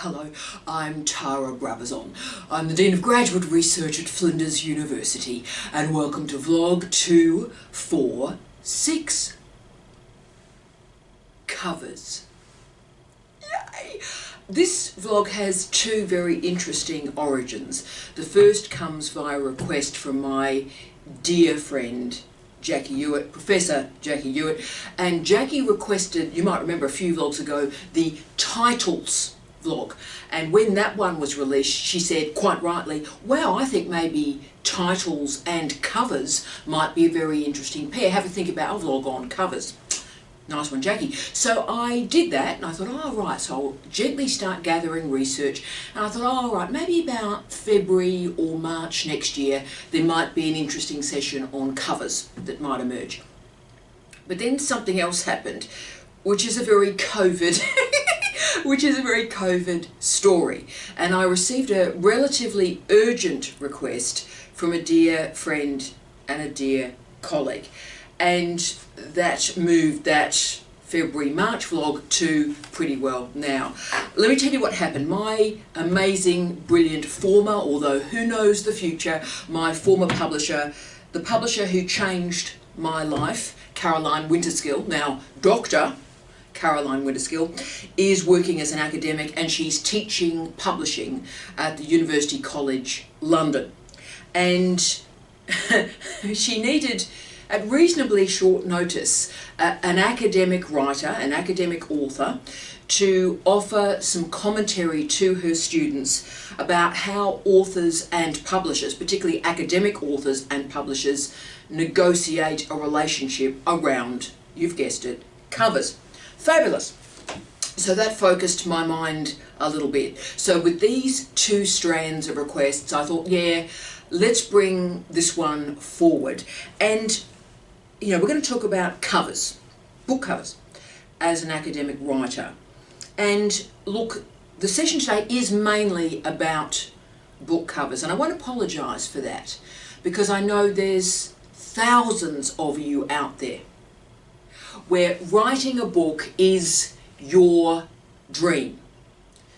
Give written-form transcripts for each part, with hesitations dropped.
Hello, I'm Tara Brabazon. I'm the Dean of Graduate Research at Flinders University, and welcome to vlog 246. Covers. Yay! This vlog has two very interesting origins. The first comes via request from my dear friend Jackie Hewitt, Professor Jackie Hewitt, and Jackie requested, you might remember a few vlogs ago, the titles vlog, and when that one was released she said quite rightly, wow, I think maybe titles and covers might be a very interesting pair. Have a think about a vlog on covers. Nice one, Jackie. So I did that and I thought, oh right, so I'll gently start gathering research, and I thought, oh right, maybe about February or March next year there might be an interesting session on covers that might emerge. But then something else happened, which is a very COVID story, and I received a relatively urgent request from a dear friend and a dear colleague, and that moved that February-March vlog to pretty well now. Let me tell you what happened. My amazing, brilliant former, although who knows the future, my former publisher, the publisher who changed my life, Caroline Winterskill, now Dr. Caroline Winterskill, is working as an academic, and she's teaching publishing at the University College London. And she needed, at reasonably short notice, an academic writer, an academic author, to offer some commentary to her students about how authors and publishers, particularly academic authors and publishers, negotiate a relationship around, you've guessed it, covers. Fabulous. So that focused my mind a little bit. So with these two strands of requests, I thought, yeah, let's bring this one forward. And, you know, we're going to talk about covers, book covers, as an academic writer. And look, the session today is mainly about book covers, and I won't apologise for that, because I know there's thousands of you out there where writing a book is your dream.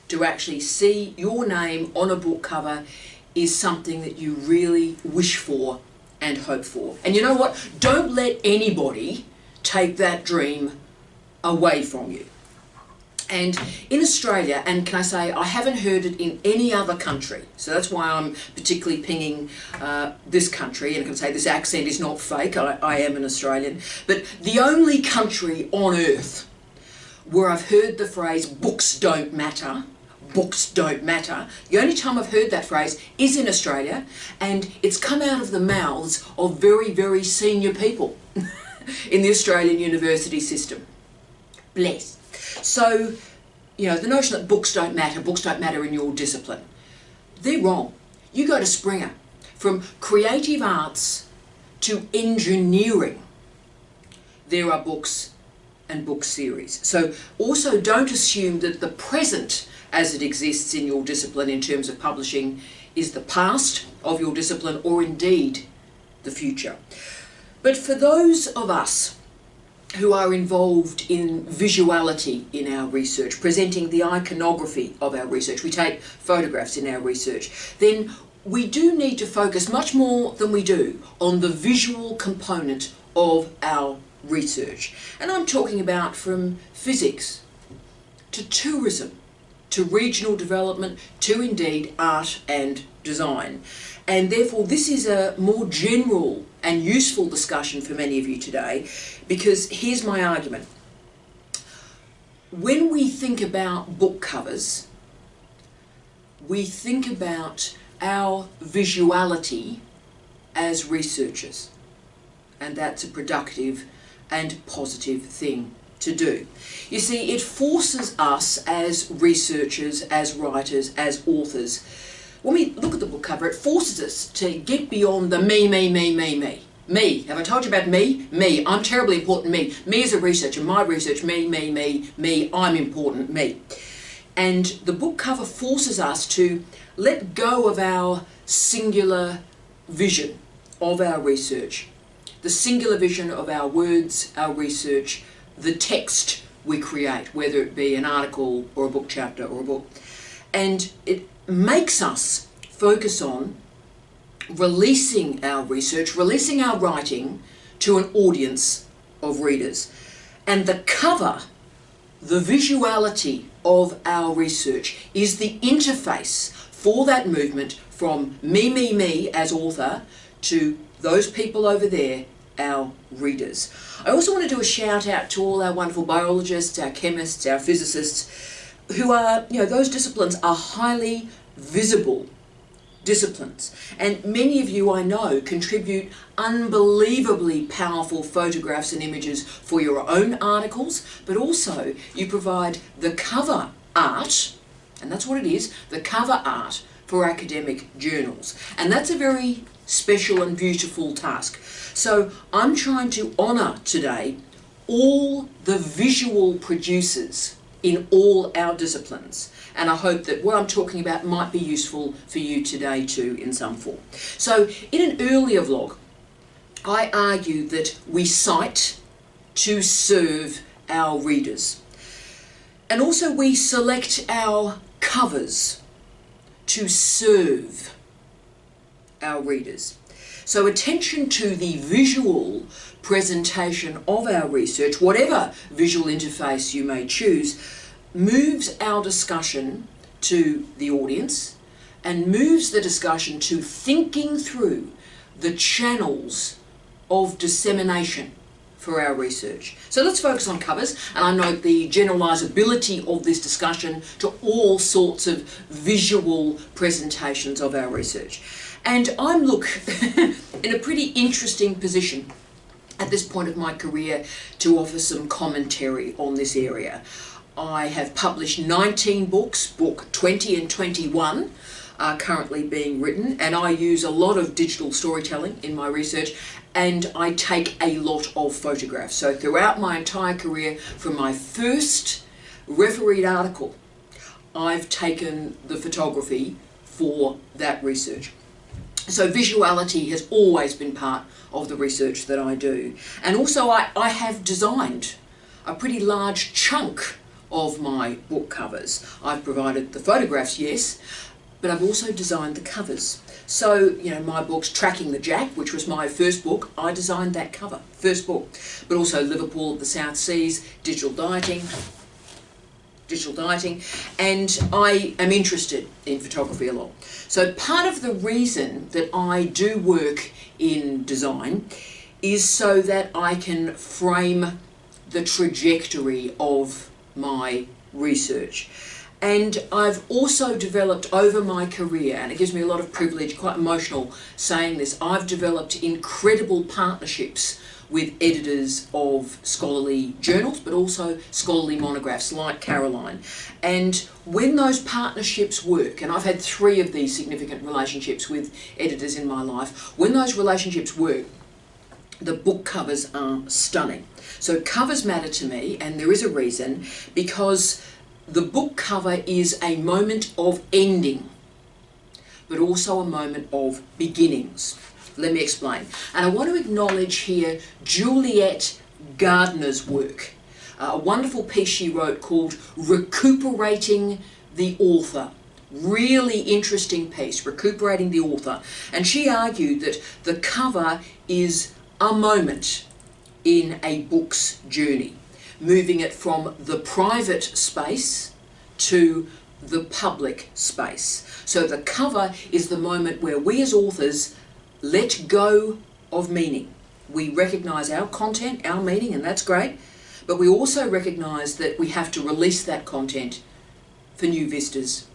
To actually see your name on a book cover is something that you really wish for and hope for. And you know what? Don't let anybody take that dream away from you. And in Australia, and can I say, I haven't heard it in any other country, so that's why I'm particularly pinging this country, and I can say this accent is not fake, I am an Australian, but the only country on earth where I've heard the phrase books don't matter, the only time I've heard that phrase is in Australia, and it's come out of the mouths of very, very senior people in the Australian university system. Bless. So, you know, the notion that books don't matter in your discipline, they're wrong. You go to Springer, from creative arts to engineering, there are books and book series. So also don't assume that the present as it exists in your discipline in terms of publishing is the past of your discipline, or indeed the future. But for those of us who are involved in visuality in our research, presenting the iconography of our research, we take photographs in our research, then we do need to focus much more than we do on the visual component of our research. And I'm talking about from physics to tourism to regional development to indeed art and design. And therefore this is a more general and useful discussion for many of you today, because here's my argument. When we think about book covers, we think about our visuality as researchers, and that's a productive and positive thing to do. You see, it forces us as researchers, as writers, as authors, when we look at the book cover, it forces us to get beyond the me. Me. Have I told you about me? Me. I'm terribly important, me. Me as a researcher, my research, me, I'm important, me. And the book cover forces us to let go of our singular vision of our research, the singular vision of our words, our research, the text we create, whether it be an article or a book chapter or a book, And it makes us focus on releasing our research, releasing our writing to an audience of readers. And the cover, the visuality of our research, is the interface for that movement from me as author to those people over there, our readers. I also want to do a shout out to all our wonderful biologists, our chemists, our physicists, who are, those disciplines are highly visible disciplines. And many of you, I know, contribute unbelievably powerful photographs and images for your own articles, but also you provide the cover art, and that's what it is, the cover art for academic journals. And that's a very special and beautiful task. So I'm trying to honour today all the visual producers in all our disciplines. And I hope that what I'm talking about might be useful for you today too in some form. So in an earlier vlog, I argued that we cite to serve our readers. And also we select our covers to serve our readers. So attention to the visual presentation of our research, whatever visual interface you may choose, moves our discussion to the audience and moves the discussion to thinking through the channels of dissemination for our research. So let's focus on covers, and I note the generalisability of this discussion to all sorts of visual presentations of our research. And I'm, in a pretty interesting position at this point of my career to offer some commentary on this area. I have published 19 books, book 20 and 21 are currently being written, and I use a lot of digital storytelling in my research, and I take a lot of photographs. So throughout my entire career, from my first refereed article, I've taken the photography for that research. So visuality has always been part of the research that I do. And also I have designed a pretty large chunk of my book covers. I've provided the photographs, yes, but I've also designed the covers. So, my books, Tracking the Jack, which was my first book, I designed that cover, first book. But also Liverpool at the South Seas, digital dieting, and I am interested in photography a lot. So part of the reason that I do work in design is so that I can frame the trajectory of my research. And I've also developed over my career, and it gives me a lot of privilege, quite emotional saying this, I've developed incredible partnerships with editors of scholarly journals, but also scholarly monographs like Caroline. And when those partnerships work, and I've had 3 of these significant relationships with editors in my life, when those relationships work, the book covers are stunning. So covers matter to me, and there is a reason, because the book cover is a moment of ending, but also a moment of beginnings. Let me explain. And I want to acknowledge here Juliet Gardner's work, a wonderful piece she wrote called Recuperating the Author. Really interesting piece, Recuperating the Author. And she argued that the cover is a moment in a book's journey, moving it from the private space to the public space. So the cover is the moment where we as authors let go of meaning. We recognise our content, our meaning, and that's great, but we also recognise that we have to release that content for new vistas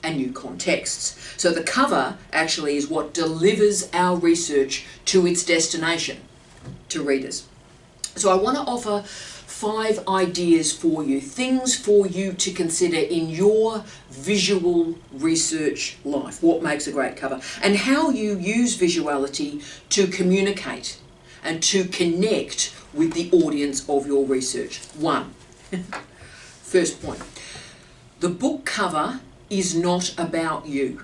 and new contexts. So the cover actually is what delivers our research to its destination, to readers. So I want to offer 5 ideas for you, things for you to consider in your visual research life. What makes a great cover, and how you use visuality to communicate and to connect with the audience of your research. 1. First point. The book cover is not about you.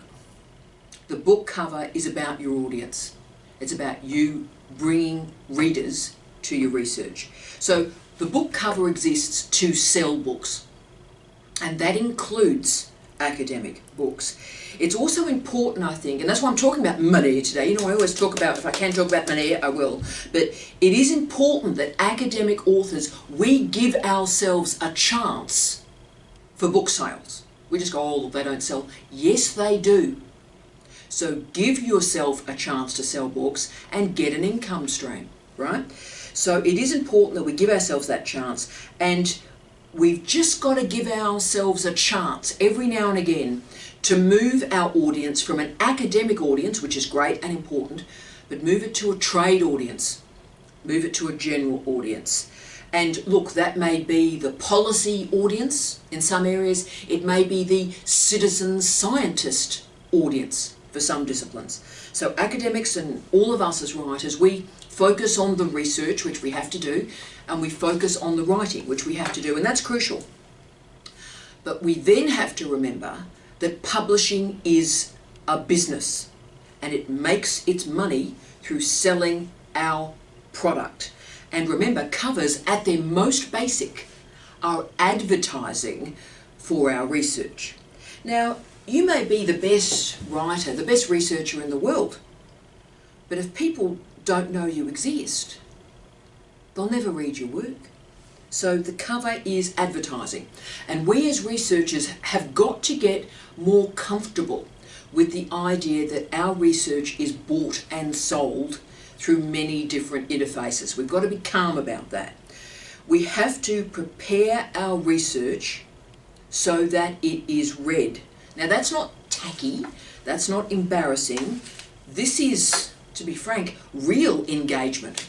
The book cover is about your audience. It's about you bringing readers to your research. So the book cover exists to sell books, and that includes academic books. It's also important, I think, and that's why I'm talking about money today. You know, I always talk about, if I can talk about money, I will. But it is important that academic authors, we give ourselves a chance for book sales. We just go, oh, they don't sell. Yes, they do. So give yourself a chance to sell books and get an income stream, right? So it is important that we give ourselves that chance, and we've just got to give ourselves a chance every now and again to move our audience from an academic audience, which is great and important, but move it to a trade audience, move it to a general audience. And look, that may be the policy audience in some areas, it may be the citizen scientist audience for some disciplines. So academics and all of us as writers, we focus on the research, which we have to do, and we focus on the writing, which we have to do, and that's crucial. But we then have to remember that publishing is a business, and it makes its money through selling our product. And remember, covers at their most basic are advertising for our research. Now, you may be the best writer, the best researcher in the world, but if people don't know you exist, they'll never read your work. So the cover is advertising. And we as researchers have got to get more comfortable with the idea that our research is bought and sold through many different interfaces. We've got to be calm about that. We have to prepare our research so that it is read. Now that's not tacky, that's not embarrassing. This is, to be frank, real engagement.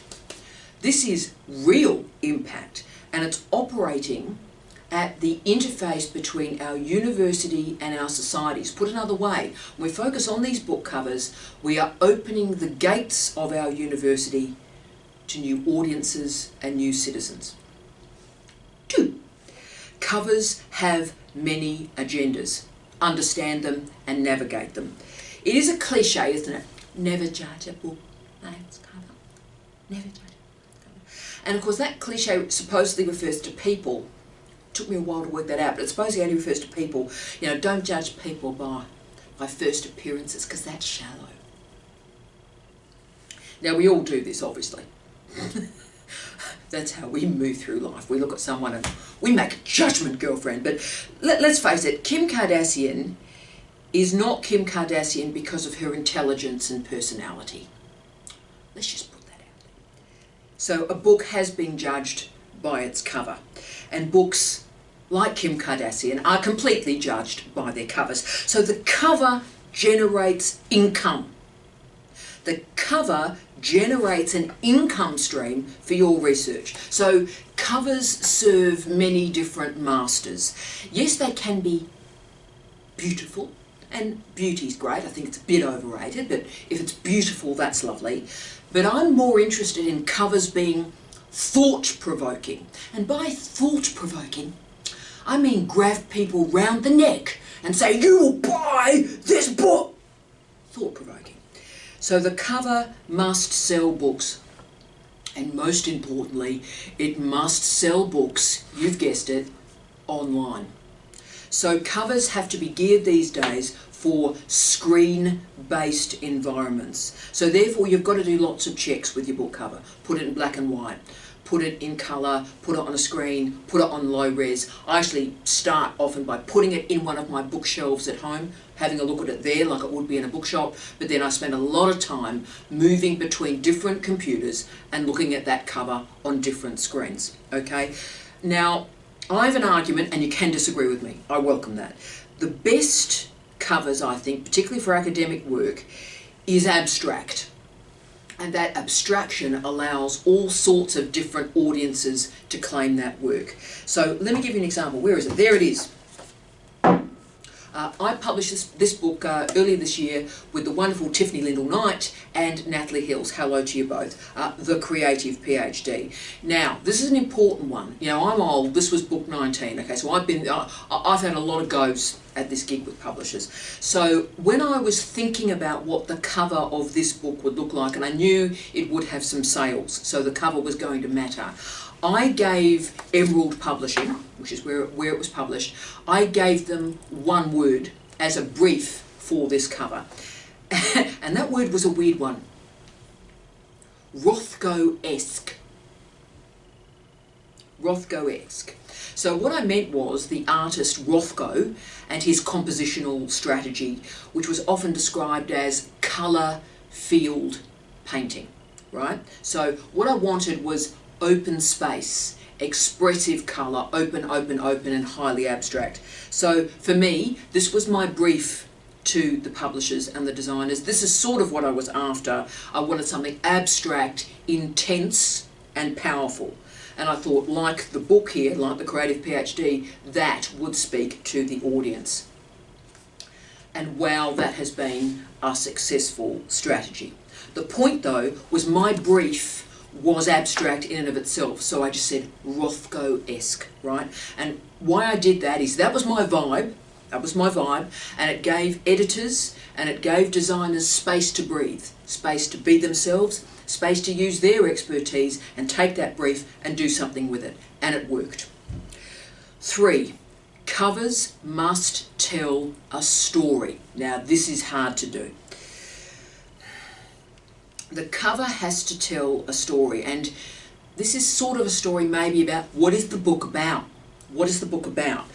This is real impact, and it's operating at the interface between our university and our societies. Put another way, when we focus on these book covers, we are opening the gates of our university to new audiences and new citizens. 2, covers have many agendas. Understand them and navigate them. It is a cliche, isn't it? Never judge a book by its cover. Never judge a book by its cover. And of course that cliche supposedly refers to people. It took me a while to work that out, but it supposedly only refers to people. You know, don't judge people by first appearances, because that's shallow. Now we all do this, obviously. That's how we move through life. We look at someone and we make a judgment, girlfriend. But let's face it, Kim Kardashian is not Kim Kardashian because of her intelligence and personality. Let's just put that out there. So a book has been judged by its cover. And books like Kim Kardashian are completely judged by their covers. So the cover generates income. The cover generates an income stream for your research. So covers serve many different masters. Yes, they can be beautiful, and beauty's great. I think it's a bit overrated, but if it's beautiful, that's lovely. But I'm more interested in covers being thought-provoking. And by thought-provoking, I mean grab people round the neck and say, you will buy this book. Thought-provoking. So the cover must sell books, and most importantly, it must sell books, you've guessed it, online. So covers have to be geared these days for screen-based environments. So therefore you've got to do lots of checks with your book cover. Put it in black and white, put it in colour, put it on a screen, put it on low res. I actually start often by putting it in one of my bookshelves at home, having a look at it there like it would be in a bookshop, but then I spend a lot of time moving between different computers and looking at that cover on different screens, okay? Now, I have an argument, and you can disagree with me, I welcome that. The best covers, I think, particularly for academic work, is abstract. And that abstraction allows all sorts of different audiences to claim that work. So let me give you an example. Where is it? There it is. I published this book earlier this year with the wonderful Tiffany Lindell-Knight and Natalie Hills. Hello to you both. The Creative PhD. Now, this is an important one. You know, I'm old. This was book 19. Okay, so I've had a lot of goes at this gig with publishers. So when I was thinking about what the cover of this book would look like, and I knew it would have some sales, so the cover was going to matter, I gave Emerald Publishing, which is where it was published, I gave them one word as a brief for this cover. And that word was a weird one. Rothko-esque. Rothko-esque. So what I meant was the artist Rothko and his compositional strategy, which was often described as colour field painting, right? So what I wanted was open space, expressive colour, open, open, open, and highly abstract. So for me, this was my brief to the publishers and the designers. This is sort of what I was after. I wanted something abstract, intense, and powerful. And I thought, like the book here, like the Creative PhD, that would speak to the audience. And wow, that has been a successful strategy. The point, though, was my brief was abstract in and of itself, so I just said Rothko-esque, right? And why I did that is that was my vibe, and it gave editors and it gave designers space to breathe, space to be themselves, space to use their expertise and take that brief and do something with it, and it worked. 3, covers must tell a story. Now this is hard to do. The cover has to tell a story, and this is sort of a story maybe about what is the book about? What is the book about?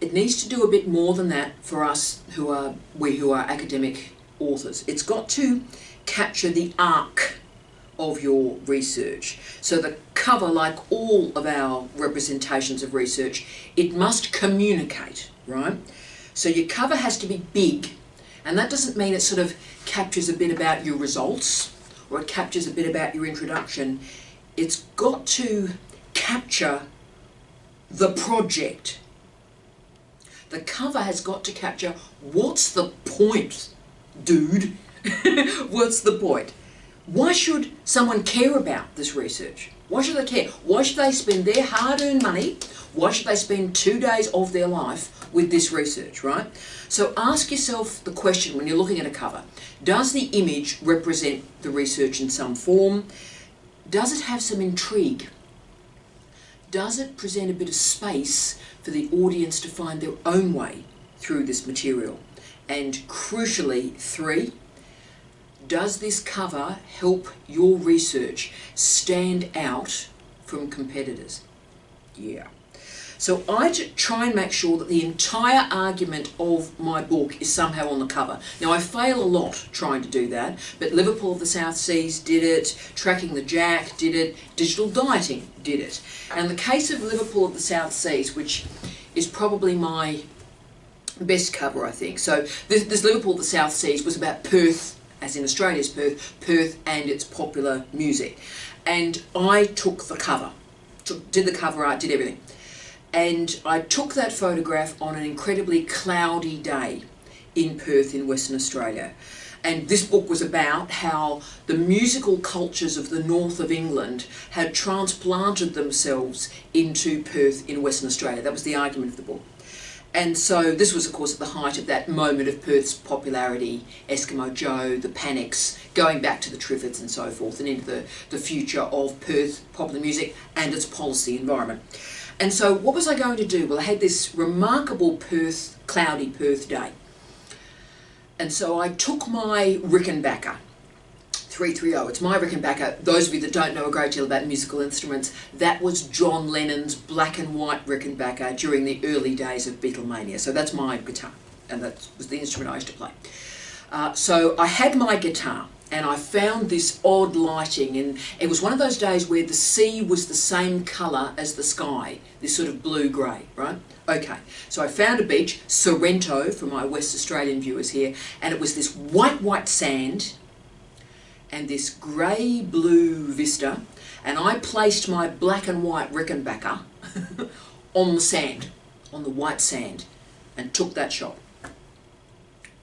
It needs to do a bit more than that for us who are academic authors. It's got to capture the arc of your research. So the cover, like all of our representations of research, it must communicate, right? So your cover has to be big, and that doesn't mean it sort of captures a bit about your results or it captures a bit about your introduction. It's got to capture the project. The cover has got to capture, what's the point, dude? What's the point? Why should someone care about this research? Why should they care? Why should they spend their hard-earned money? Why should they spend 2 days of their life with this research, right? So ask yourself the question when you're looking at a cover. Does the image represent the research in some form? Does it have some intrigue? Does it present a bit of space for the audience to find their own way through this material? And crucially, 3, does this cover help your research stand out from competitors? Yeah. So I try and make sure that the entire argument of my book is somehow on the cover. Now I fail a lot trying to do that, but Liverpool of the South Seas did it, Tracking the Jack did it, Digital Dieting did it. And the case of Liverpool of the South Seas, which is probably my best cover, I think. So this Liverpool of the South Seas was about Perth, as in Australia's Perth and its popular music. And I took the cover, did the cover art, did everything. And I took that photograph on an incredibly cloudy day in Perth in Western Australia. And this book was about how the musical cultures of the north of England had transplanted themselves into Perth in Western Australia. That was the argument of the book. And so this was, of course, at the height of that moment of Perth's popularity, Eskimo Joe, the Panics, going back to the Triffids and so forth, and into the future of Perth popular music and its policy environment. And so what was I going to do? Well, I had this remarkable cloudy Perth day. And so I took my Rickenbacker, 330. It's my Rickenbacker. Those of you that don't know a great deal about musical instruments, that was John Lennon's black and white Rickenbacker during the early days of Beatlemania. So that's my guitar, and that was the instrument I used to play. So I had my guitar, and I found this odd lighting, and it was one of those days where the sea was the same colour as the sky, this sort of blue-grey, right? Okay, so I found a beach, Sorrento for my West Australian viewers here, and it was this white sand and this grey-blue vista, and I placed my black and white Rickenbacker on the sand, on the white sand, and took that shot.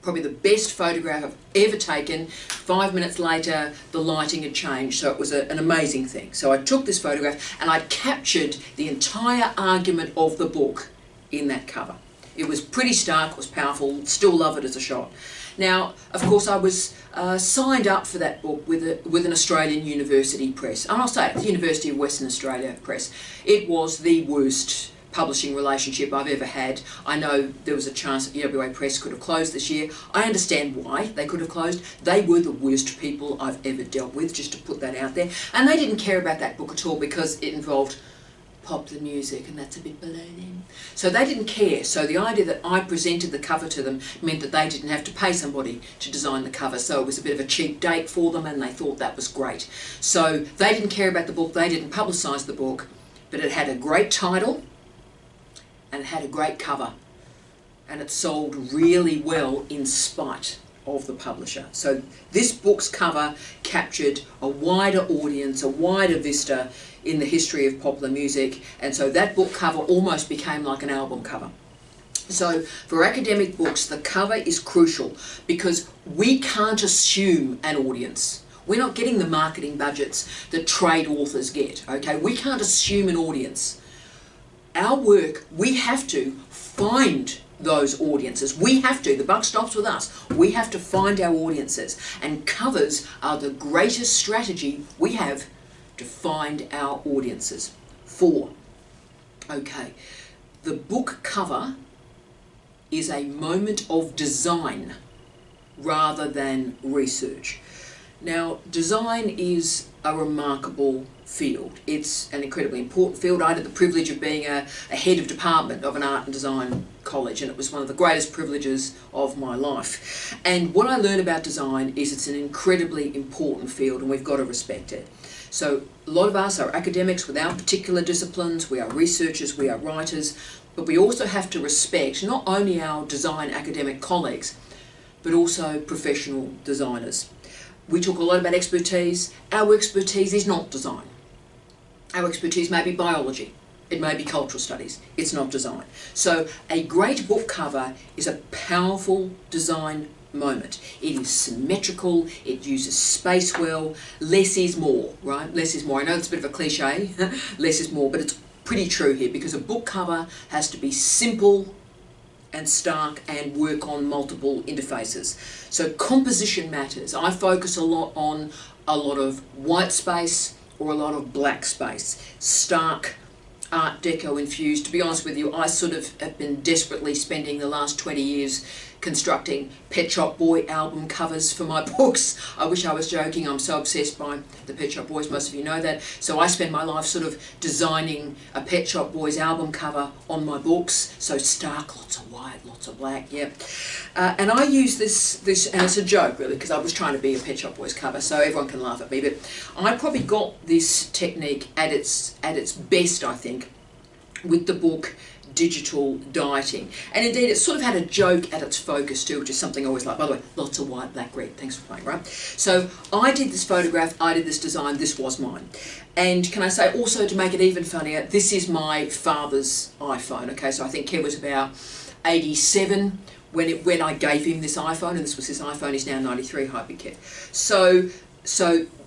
Probably the best photograph I've ever taken. 5 minutes later, the lighting had changed, so it was an amazing thing. So I took this photograph and I captured the entire argument of the book in that cover. It was pretty stark, it was powerful, still love it as a shot. Now, of course, I was signed up for that book with an Australian university press. And I'll say it, the University of Western Australia Press. It was the worst publishing relationship I've ever had. I know there was a chance that UWA Press could have closed this year. I understand why they could have closed. They were the worst people I've ever dealt with, just to put that out there. And they didn't care about that book at all because it involved popular music, and that's a bit below them. So they didn't care. So the idea that I presented the cover to them meant that they didn't have to pay somebody to design the cover. So it was a bit of a cheap date for them, and they thought that was great. So they didn't care about the book. They didn't publicise the book, but it had a great title and it had a great cover, and it sold really well in spite of the publisher. So this book's cover captured a wider audience, a wider vista in the history of popular music, and so that book cover almost became like an album cover. So for academic books, the cover is crucial because we can't assume an audience. We're not getting the marketing budgets that trade authors get, okay? We can't assume an audience. Our work, we have to find those audiences. We have to, the buck stops with us. We have to find our audiences, and covers are the greatest strategy we have to find our audiences. 4. Okay, the book cover is a moment of design rather than research. Now, design is a remarkable field. It's an incredibly important field. I had the privilege of being a head of department of an art and design college, and it was one of the greatest privileges of my life. And what I learned about design is it's an incredibly important field, and we've got to respect it. So a lot of us are academics with our particular disciplines, we are researchers, we are writers, but we also have to respect not only our design academic colleagues, but also professional designers. We talk a lot about expertise. Our expertise is not design. Our expertise may be biology, it may be cultural studies, it's not design. So a great book cover is a powerful design moment. It is symmetrical, it uses space well, less is more, right? Less is more. I know it's a bit of a cliche, less is more, but it's pretty true here because a book cover has to be simple and stark and work on multiple interfaces. So composition matters. I focus a lot on a lot of white space or a lot of black space. Stark, Art Deco infused. To be honest with you, I sort of have been desperately spending the last 20 years constructing Pet Shop Boy album covers for my books. I wish I was joking. I'm so obsessed by the Pet Shop Boys, most of you know that. So I spend my life sort of designing a Pet Shop Boys album cover on my books. So stark, lots of white, lots of black, yeah. And I use this, and it's a joke really, because I was trying to be a Pet Shop Boys cover, so everyone can laugh at me, but I probably got this technique at its best, I think, with the book Digital Dieting. And indeed, it sort of had a joke at its focus too, which is something I always like. By the way, lots of white, black, red. Thanks for playing, right? So I did this photograph, I did this design, this was mine. And can I say also, to make it even funnier, this is my father's iPhone, okay? So I think Kev was about 87 when I gave him this iPhone, and this was his iPhone. He's now 93, hi big Kev. So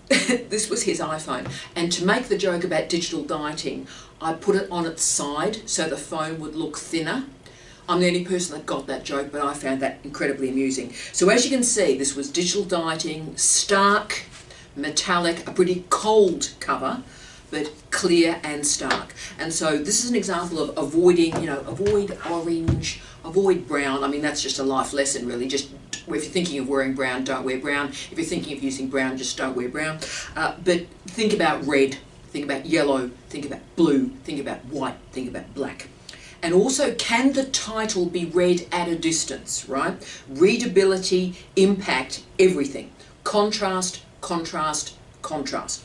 this was his iPhone. And to make the joke about digital dieting, I put it on its side so the phone would look thinner. I'm the only person that got that joke, but I found that incredibly amusing. So as you can see, this was digital dieting, stark, metallic, a pretty cold cover, but clear and stark. And so this is an example of avoiding, avoid orange, avoid brown. I mean, that's just a life lesson really. Just if you're thinking of wearing brown, don't wear brown. If you're thinking of using brown, just don't wear brown. But think about red. Think about yellow, think about blue, think about white, think about black. And also, can the title be read at a distance, right? Readability, impact, everything. Contrast, contrast, contrast.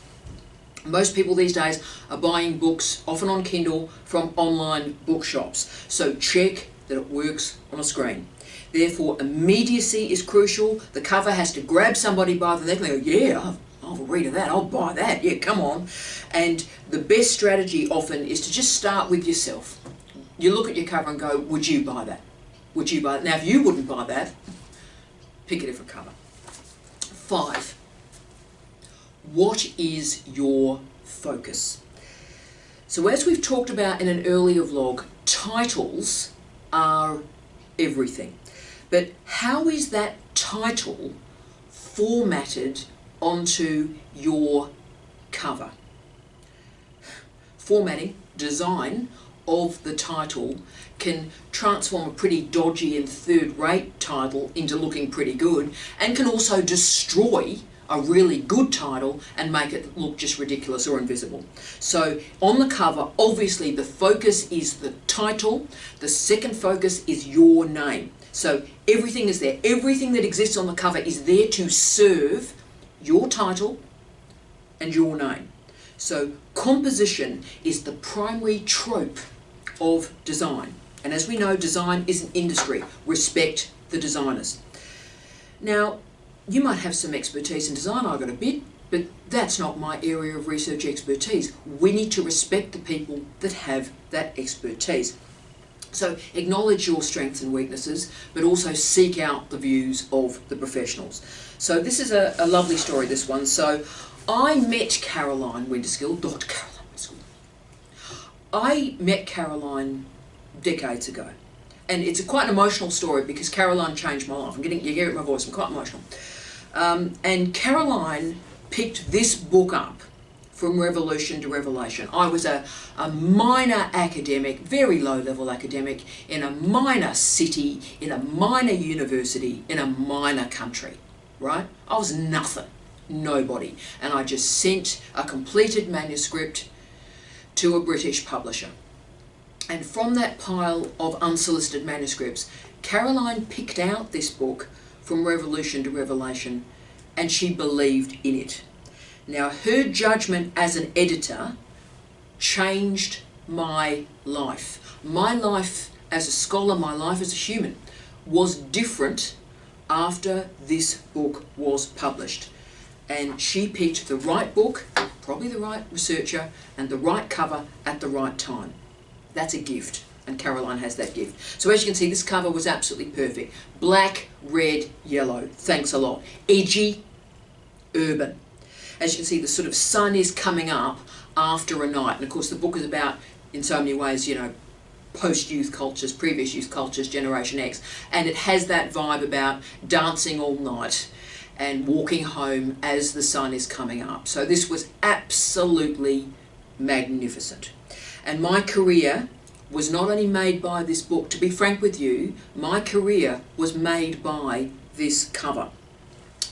Most people these days are buying books, often on Kindle, from online bookshops. So check that it works on a screen. Therefore, immediacy is crucial. The cover has to grab somebody by the neck and they go, yeah, I'll read of that, I'll buy that, yeah, come on. And the best strategy often is to just start with yourself. You look at your cover and go, would you buy that? Would you buy it? Now, if you wouldn't buy that, pick a different cover. 5. What is your focus? So as we've talked about in an earlier vlog, titles are everything. But how is that title formatted onto your cover? Formatting, design of the title can transform a pretty dodgy and third-rate title into looking pretty good, and can also destroy a really good title and make it look just ridiculous or invisible. So on the cover, obviously the focus is the title, the second focus is your name. So everything is there. Everything that exists on the cover is there to serve your title and your name. So composition is the primary trope of design. And as we know, design is an industry. Respect the designers. Now, you might have some expertise in design, I've got a bit, but that's not my area of research expertise. We need to respect the people that have that expertise. So acknowledge your strengths and weaknesses, but also seek out the views of the professionals. So this is a lovely story, this one. So I met Caroline Winterskill, Dr. Caroline Winterskill. I met Caroline decades ago. And it's quite an emotional story because Caroline changed my life. You hear it in my voice, I'm quite emotional. And Caroline picked this book up, From Revolution to Revelation. I was a minor academic, very low-level academic, in a minor city, in a minor university, in a minor country, right? I was nothing, nobody. And I just sent a completed manuscript to a British publisher. And from that pile of unsolicited manuscripts, Caroline picked out this book, From Revolution to Revelation, and she believed in it. Now, her judgment as an editor changed my life. My life as a scholar, my life as a human, was different after this book was published. And she picked the right book, probably the right researcher, and the right cover at the right time. That's a gift, and Caroline has that gift. So as you can see, this cover was absolutely perfect. Black, red, yellow. Thanks a lot. Edgy, urban. As you can see, the sort of sun is coming up after a night. And of course, the book is about, in so many ways, you know, post-youth cultures, previous youth cultures, Generation X. And it has that vibe about dancing all night and walking home as the sun is coming up. So this was absolutely magnificent. And my career was not only made by this book. To be frank with you, my career was made by this cover.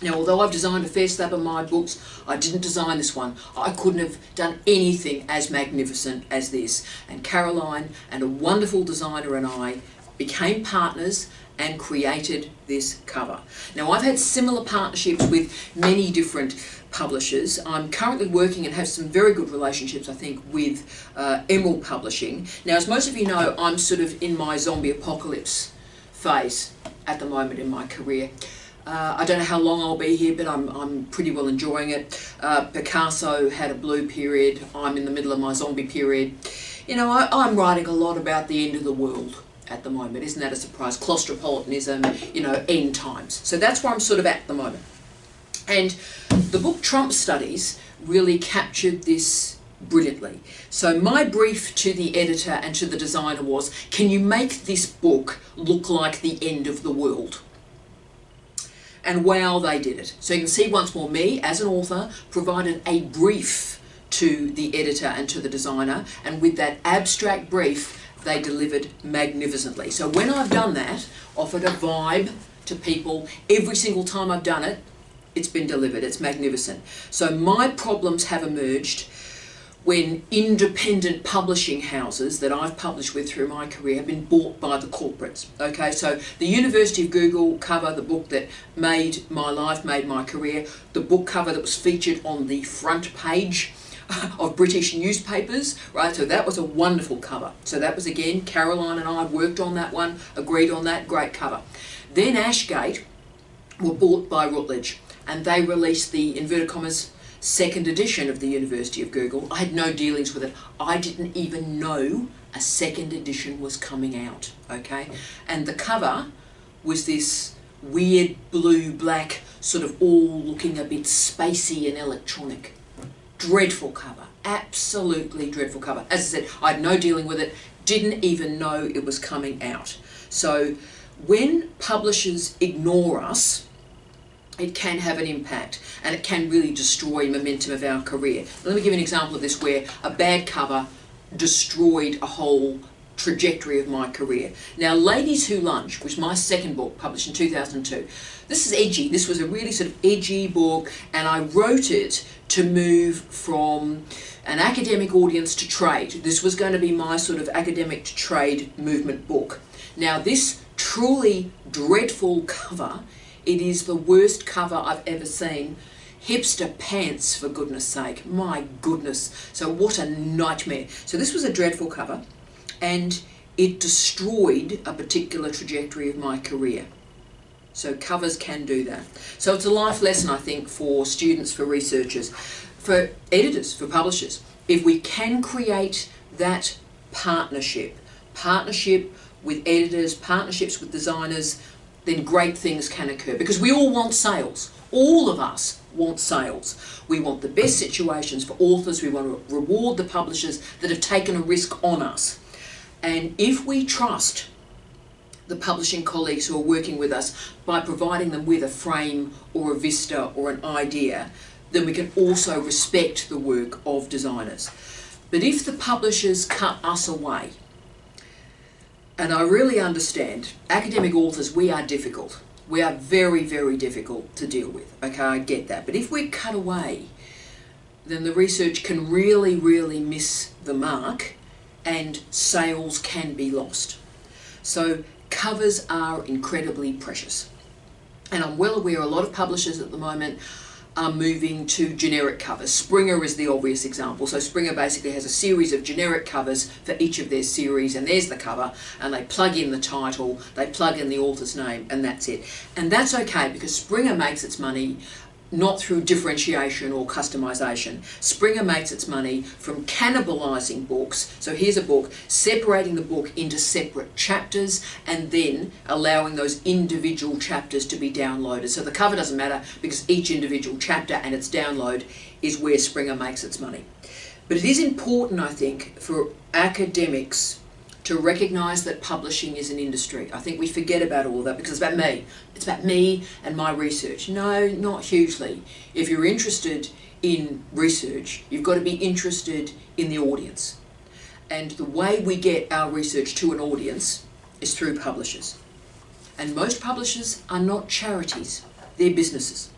Now, although I've designed a fair slab of my books, I didn't design this one. I couldn't have done anything as magnificent as this. And Caroline and a wonderful designer and I became partners and created this cover. Now, I've had similar partnerships with many different publishers. I'm currently working and have some very good relationships, I think, with Emerald Publishing. Now, as most of you know, I'm sort of in my zombie apocalypse phase at the moment in my career. I don't know how long I'll be here, but I'm pretty well enjoying it. Picasso had a blue period. I'm in the middle of my zombie period. You know, I'm writing a lot about the end of the world at the moment. Isn't that a surprise? Claustropolitanism, you know, end times. So that's where I'm sort of at the moment. And the book Trump Studies really captured this brilliantly. So my brief to the editor and to the designer was, can you make this book look like the end of the world? And wow, they did it. So you can see once more, me as an author provided a brief to the editor and to the designer, and with that abstract brief, they delivered magnificently. So when I've done that, offered a vibe to people, every single time I've done it, it's been delivered. It's magnificent. So my problems have emerged when independent publishing houses that I've published with through my career have been bought by the corporates. Okay, so the University of Google cover, the book that made my life, made my career, the book cover that was featured on the front page of British newspapers, right? So that was a wonderful cover. So that was, again, Caroline and I worked on that one, agreed on that, great cover. Then Ashgate were bought by Routledge, and they released the, inverted commas, second edition of the University of Google. I had no dealings with it. I didn't even know a second edition was coming out, okay? And the cover was this weird blue-black, sort of all looking a bit spacey and electronic. Dreadful cover, absolutely dreadful cover. As I said, I had no dealing with it, didn't even know it was coming out. So when publishers ignore us, it can have an impact and it can really destroy momentum of our career. Let me give you an example of this where a bad cover destroyed a whole trajectory of my career. Now, Ladies Who Lunch was my second book, published in 2002. This is edgy. This was a really sort of edgy book, and I wrote it to move from an academic audience to trade. This was going to be my sort of academic to trade movement book. Now, this truly dreadful cover, it is the worst cover I've ever seen. Hipster pants, for goodness sake. My goodness. So what a nightmare. So this was a dreadful cover, and it destroyed a particular trajectory of my career. So covers can do that. So it's a life lesson, I think, for students, for researchers, for editors, for publishers. If we can create that partnership with editors, partnerships with designers, then great things can occur. Because we all want sales. All of us want sales. We want the best situations for authors. We want to reward the publishers that have taken a risk on us. And if we trust the publishing colleagues who are working with us by providing them with a frame or a vista or an idea, then we can also respect the work of designers. But if the publishers cut us away, and I really understand, academic authors, we are difficult. We are very, very difficult to deal with. Okay, I get that. But if we're cut away, then the research can really, really miss the mark and sales can be lost. So covers are incredibly precious. And I'm well aware a lot of publishers at the moment are moving to generic covers. Springer is the obvious example. So Springer basically has a series of generic covers for each of their series, and there's the cover, and they plug in the title, they plug in the author's name, and that's it. And that's okay, because Springer makes its money not through differentiation or customization. Springer makes its money from cannibalizing books. So here's a book, separating the book into separate chapters and then allowing those individual chapters to be downloaded. So the cover doesn't matter because each individual chapter and its download is where Springer makes its money. But it is important, I think, for academics to recognise that publishing is an industry. I think we forget about all of that because it's about me. It's about me and my research. No, not hugely. If you're interested in research, you've got to be interested in the audience. And the way we get our research to an audience is through publishers. And most publishers are not charities, they're businesses.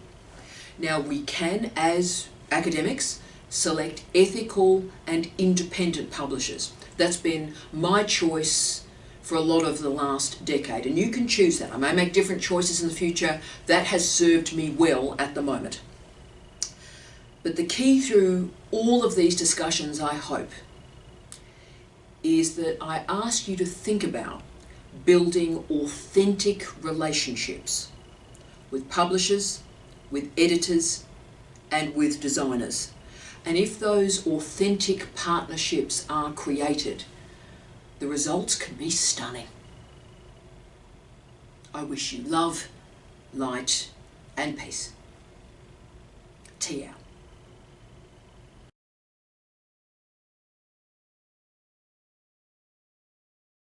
Now we can, as academics, select ethical and independent publishers. That's been my choice for a lot of the last decade, and you can choose that. I may make different choices in the future. That has served me well at the moment. But the key through all of these discussions, I hope, is that I ask you to think about building authentic relationships with publishers, with editors, and with designers. And if those authentic partnerships are created, the results can be stunning. I wish you love, light, and peace. Tea out.